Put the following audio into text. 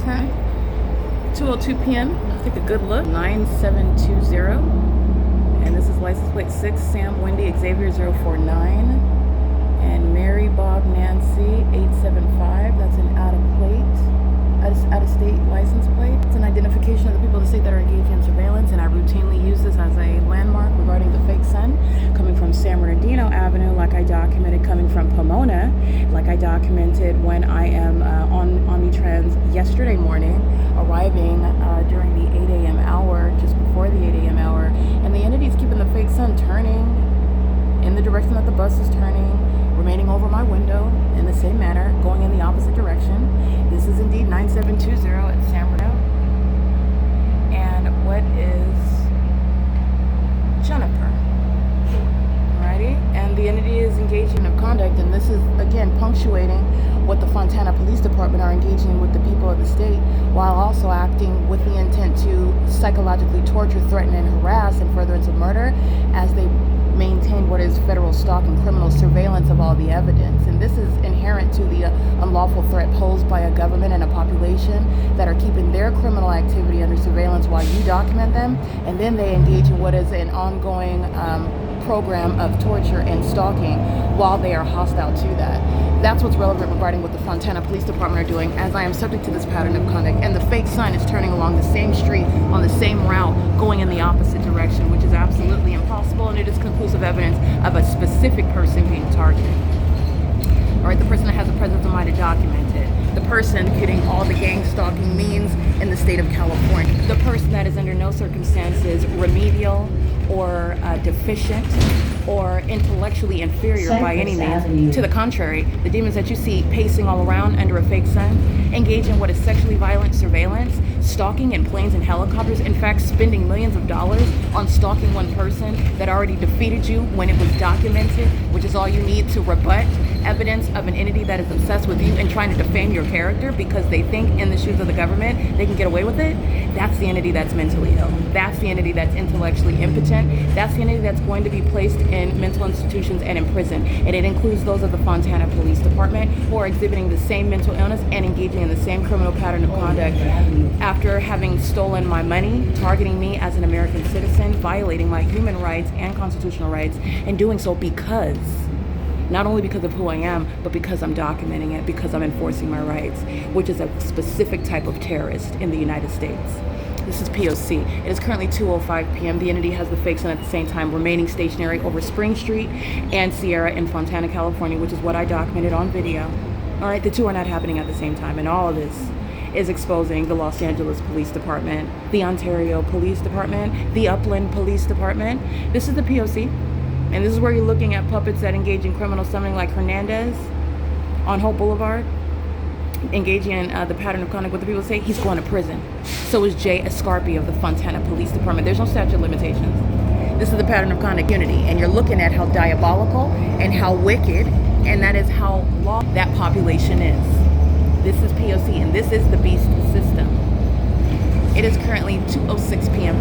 Okay. 2:02 p.m. Let's take a good look. 9720. And this is license plate 6, Sam Wendy Xavier 049. And Mary Bob Nancy 875. That's an out-of-state license plate. It's an identification of the people of the state that are engaged in surveillance, and I routinely use this as a landmark regarding the fake sun coming from San Bernardino Avenue, like I documented coming from Pomona, like I documented when I am on OMNITRANS yesterday morning, arriving during the 8 a.m. hour, just before the 8 a.m. hour, and the entity's keeping the fake sun turning in the direction that the bus is turning, remaining over my window in the same manner, going in the opposite direction. This is indeed 9720 at San Bernardino. And what is JUNIPER? Alrighty, and the entity is engaging in conduct, and this is again punctuating what the Fontana Police Department are engaging in with the people of the state, while also acting with the intent to psychologically torture, threaten, and harass in furtherance of murder as they maintain what is federal stalking, criminal surveillance of all the evidence. And this is inherent to the unlawful threat posed by a government and a population that are keeping their criminal activity under surveillance while you document them, and then they engage in what is an ongoing program of torture and stalking while they are hostile to that. That's what's relevant regarding what the Fontana Police Department are doing, as I am subject to this pattern of conduct, and the fake sun is turning along the same street on the same route, going in the opposite direction, which is absolutely impossible, and it is conclusive evidence of a specific person being targeted. All right, the person that has the presence of mind to document it, the person getting all the gang stalking means in the state of California, the person that is under no circumstances remedial or deficient or intellectually inferior by any means. To the contrary, the demons that you see pacing all around under a fake sun engage in what is sexually violent surveillance, stalking in planes and helicopters, in fact spending millions of dollars on stalking one person that already defeated you when it was documented, which is all you need to rebut evidence of an entity that is obsessed with you and trying to defend your character because they think in the shoes of the government they can get away with it. That's the entity that's mentally ill. That's the entity that's intellectually impotent. That's the entity that's going to be placed in mental institutions and in prison. And it includes those of the Fontana Police Department who are exhibiting the same mental illness and engaging in the same criminal pattern of conduct after having stolen my money, targeting me as an American citizen, violating my human rights and constitutional rights, and doing so because, not only because of who I am, but because I'm documenting it, because I'm enforcing my rights, which is a specific type of terrorist in the United States. This is P.O.C. It is currently 2:05 p.m. The entity has the fake sun at the same time remaining stationary over Spring Street and Sierra in Fontana, California, which is what I documented on video. All right, the two are not happening at the same time, and all of this is exposing the Los Angeles Police Department, the Ontario Police Department, the Upland Police Department. This is the P.O.C., and this is where you're looking at puppets that engage in criminal summoning like Hernandez on Hope Boulevard, engaging in the pattern of conduct. What the people say, he's going to prison. So is Jay Escarpi of the Fontana Police Department. There's no statute of limitations. This is the pattern of conduct unity, and you're looking at how diabolical and how wicked, and that is how law that population is. This is P.O.C., and this is the beast system. It is currently 2:06 p.m.